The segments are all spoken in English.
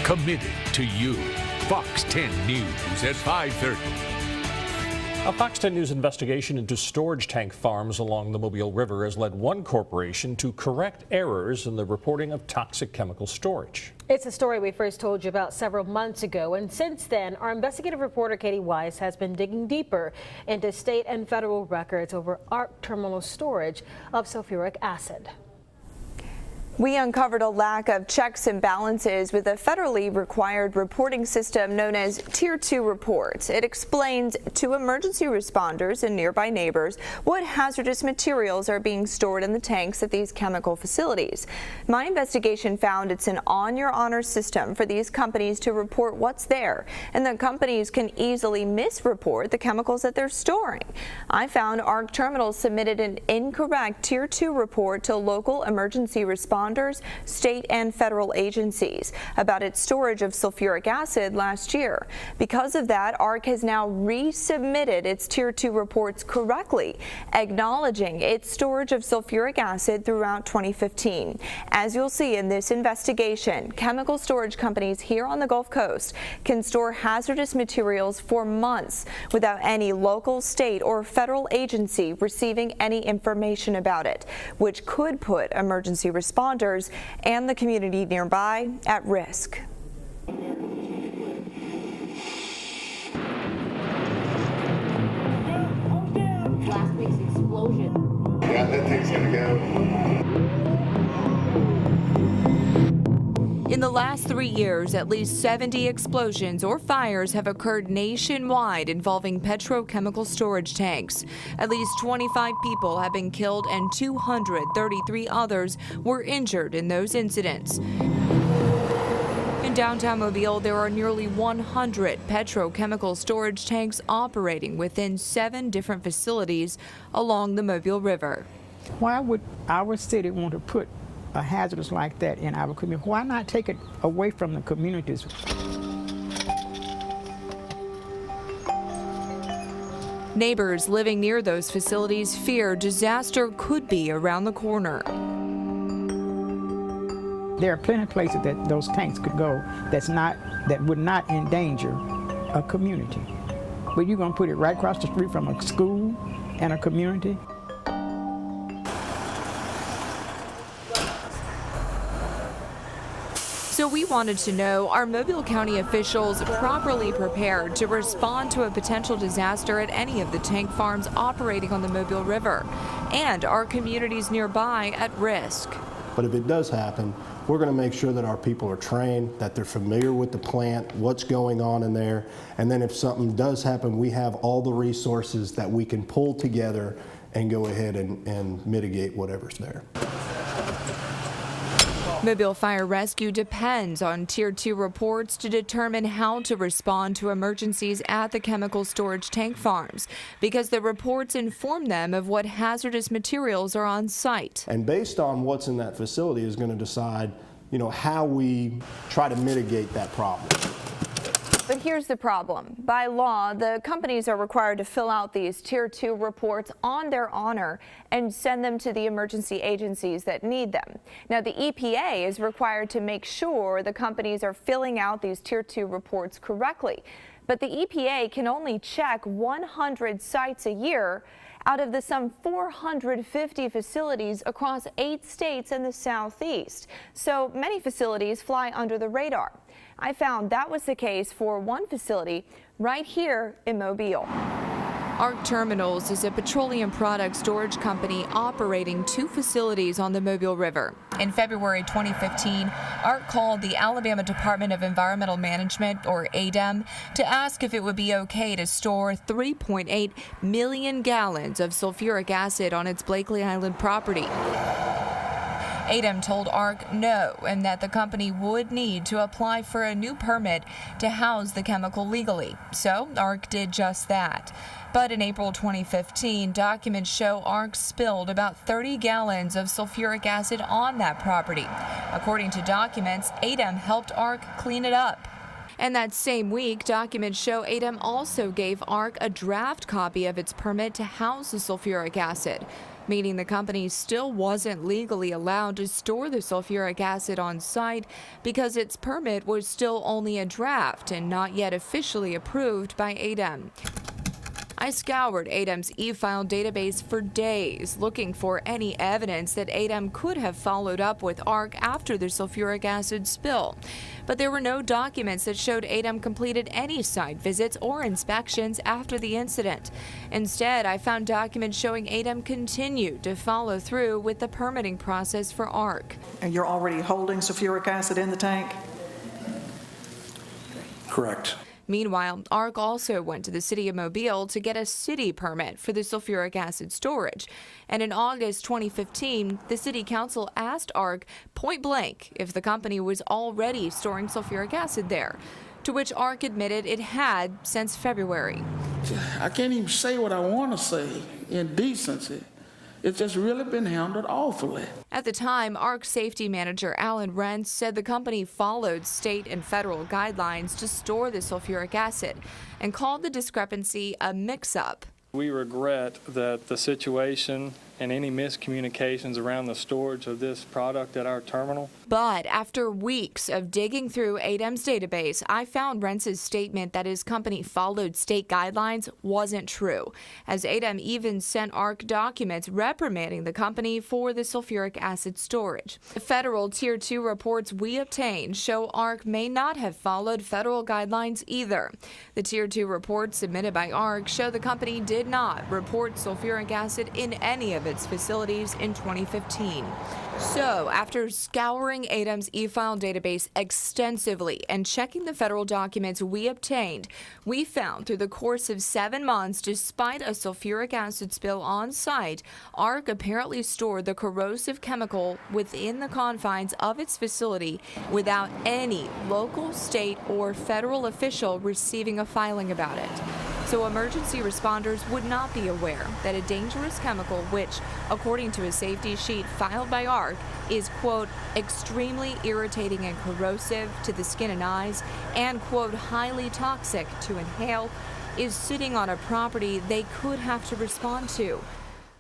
committed to you. Fox 10 News at 5:30. A Fox 10 News investigation into storage tank farms along the Mobile River has led one corporation to correct errors in the reporting of toxic chemical storage. It's a story we first told you about several months ago, and since then, our investigative reporter KATI WEIS has been digging deeper into state and federal records over ARC terminal storage of sulfuric acid. We uncovered a lack of checks and balances with a federally required reporting system known as Tier 2 reports. It explains to emergency responders and nearby neighbors what hazardous materials are being stored in the tanks at these chemical facilities. My investigation found it's an on-your-honor system for these companies to report what's there, and the companies can easily misreport the chemicals that they're storing. I found ARC Terminals submitted an incorrect Tier 2 report to local emergency responders, state and federal agencies about its storage of sulfuric acid last year. Because of that, ARC has now resubmitted its Tier 2 reports correctly, acknowledging its storage of sulfuric acid throughout 2015. As you'll see in this investigation, chemical storage companies here on the Gulf Coast can store hazardous materials for months without any local, state, or federal agency receiving any information about it, which could put emergency responders and the community nearby at risk. Last week's explosion. Yeah, that thing's gonna go. In the last 3 years, at least 70 explosions or fires have occurred nationwide involving petrochemical storage tanks. At least 25 people have been killed and 233 others were injured in those incidents. In downtown Mobile, there are nearly 100 petrochemical storage tanks operating within 7 different facilities along the Mobile River. Why would our city want to put a hazardous like that in our community? Why not take it away from the communities? Neighbors living near those facilities fear disaster could be around the corner. There are plenty of places that those tanks could go that would not endanger a community. But you're going to put it right across the street from a school and a community? So we wanted to know, are Mobile County officials properly prepared to respond to a potential disaster at any of the tank farms operating on the Mobile River? And are communities nearby at risk? But if it does happen, we're going to make sure that our people are trained, that they're familiar with the plant, what's going on in there, and then if something does happen, we have all the resources that we can pull together and go ahead and mitigate whatever's there. Mobile Fire Rescue depends on Tier 2 reports to determine how to respond to emergencies at the chemical storage tank farms, because the reports inform them of what hazardous materials are on site. And based on what's in that facility is going to decide, how we try to mitigate that problem. But here's the problem. By law, the companies are required to fill out these Tier 2 reports on their honor and send them to the emergency agencies that need them. Now, the EPA is required to make sure the companies are filling out these Tier 2 reports correctly. But the EPA can only check 100 sites a year out of the some 450 facilities across 8 states in the Southeast. So many facilities fly under the radar. I found that was the case for one facility right here in Mobile. ARC Terminals is a petroleum product storage company operating 2 facilities on the Mobile River. In February 2015, ARC called the Alabama Department of Environmental Management, or ADEM, to ask if it would be okay to store 3.8 million gallons of sulfuric acid on its Blakely Island property. ADEM told ARC no, and that the company would need to apply for a new permit to house the chemical legally. So ARC did just that. But in April 2015, documents show ARC spilled about 30 gallons of sulfuric acid on that property. According to documents, ADEM helped ARC clean it up. And that same week, documents show ADEM also gave ARC a draft copy of its permit to house the sulfuric acid. meaning the company still wasn't legally allowed to store the sulfuric acid on site because its permit was still only a draft and not yet officially approved by ADEM. I scoured ADEM's e-file database for days, looking for any evidence that ADEM could have followed up with ARC after the sulfuric acid spill. But there were no documents that showed ADEM completed any site visits or inspections after the incident. Instead, I found documents showing ADEM continued to follow through with the permitting process for ARC. And you're already holding sulfuric acid in the tank? Correct. Meanwhile, ARC also went to the city of Mobile to get a city permit for the sulfuric acid storage. And in August 2015, the city council asked ARC point blank if the company was already storing sulfuric acid there, to which ARC admitted it had since February. I can't even say what I want to say in decency. It's just really been handled awfully. At the time, ARC safety manager Alan Rentz said the company followed state and federal guidelines to store the sulfuric acid and called the discrepancy a mix-up. We regret that the situation and any miscommunications around the storage of this product at our terminal. But after weeks of digging through ADEM's database, I found Rentz's statement that his company followed state guidelines wasn't true, as ADEM even sent ARC documents reprimanding the company for the sulfuric acid storage. The federal Tier 2 reports we obtained show ARC may not have followed federal guidelines either. The Tier 2 reports submitted by ARC show the company did not report sulfuric acid in any of its facilities in 2015. So, after scouring ADEM's e-file database extensively and checking the federal documents we obtained, we found through the course of 7 months, despite a sulfuric acid spill on site, ARC apparently stored the corrosive chemical within the confines of its facility without any local, state, or federal official receiving a filing about it. So emergency responders would not be aware that a dangerous chemical, which, according to a safety sheet filed by ARC, is, quote, extremely irritating and corrosive to the skin and eyes, and, quote, highly toxic to inhale, is sitting on a property they could have to respond to.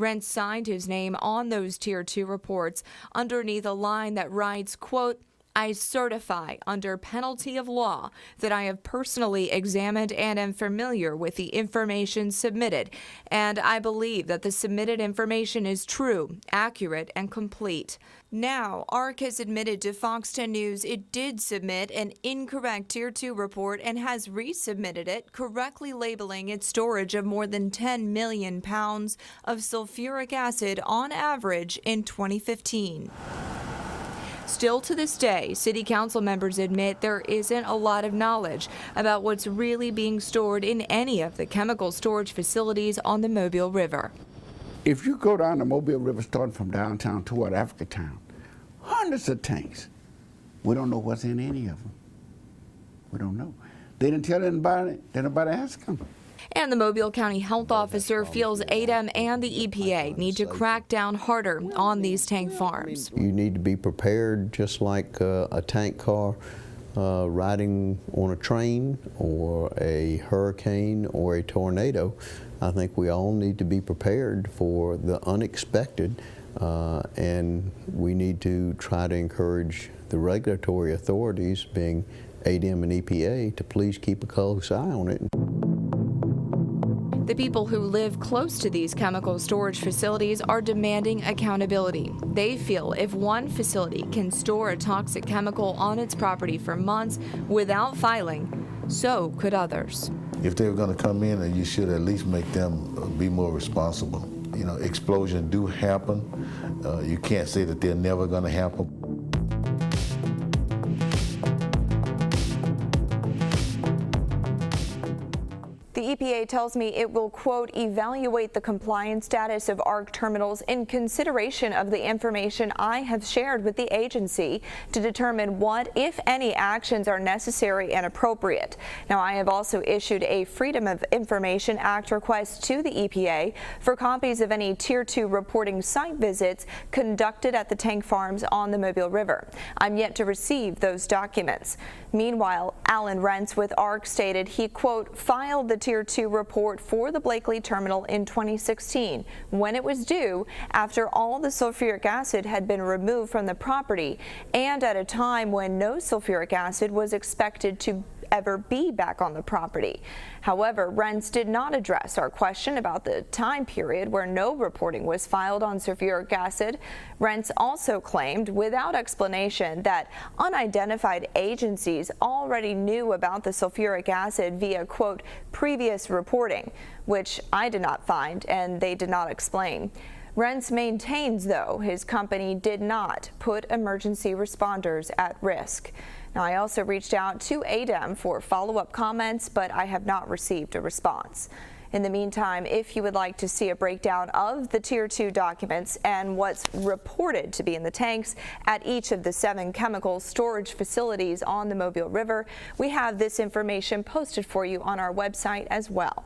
Rentz signed his name on those Tier 2 reports underneath a line that writes, quote, I certify under penalty of law that I have personally examined and am familiar with the information submitted, and I believe that the submitted information is true, accurate, and complete. Now, ARC has admitted to FOX10 News it did submit an incorrect Tier 2 report and has resubmitted it, correctly labeling its storage of more than 10 million pounds of sulfuric acid on average in 2015. Still to this day, city council members admit there isn't a lot of knowledge about what's really being stored in any of the chemical storage facilities on the Mobile River. If you go down the Mobile River, starting from downtown toward Africa Town, hundreds of tanks. We don't know what's in any of them. We don't know. They didn't tell anybody, nobody asked them. And the Mobile County Health Officer feels ADEM and the EPA need to crack down harder on these tank farms. You need to be prepared just like a tank car riding on a train or a hurricane or a tornado. I think we all need to be prepared for the unexpected, and we need to try to encourage the regulatory authorities, being ADEM and EPA, to please keep a close eye on it. The people who live close to these chemical storage facilities are demanding accountability. They feel if one facility can store a toxic chemical on its property for months without filing, so could others. If they're going to come in, and you should at least make them be more responsible. You know, explosions do happen. You can't say that they're never going to happen. The EPA tells me it will, quote, evaluate the compliance status of ARC terminals in consideration of the information I have shared with the agency to determine what, if any, actions are necessary and appropriate. Now, I have also issued a Freedom of Information Act request to the EPA for copies of any Tier 2 reporting site visits conducted at the tank farms on the Mobile River. I'm yet to receive those documents. Meanwhile, Alan Rentz with ARC stated he, quote, filed the Tier 2 report for the Blakely terminal in 2016 when it was due after all the sulfuric acid had been removed from the property and at a time when no sulfuric acid was expected to ever be back on the property. However, Renz did not address our question about the time period where no reporting was filed on sulfuric acid. Renz also claimed without explanation that unidentified agencies already knew about the sulfuric acid via, quote, previous reporting, which I did not find and they did not explain. Renz maintains, though, his company did not put emergency responders at risk. Now, I also reached out to ADEM for follow-up comments, but I have not received a response. In the meantime, if you would like to see a breakdown of the Tier 2 documents and what's reported to be in the tanks at each of the 7 chemical storage facilities on the Mobile River, we have this information posted for you on our website as well.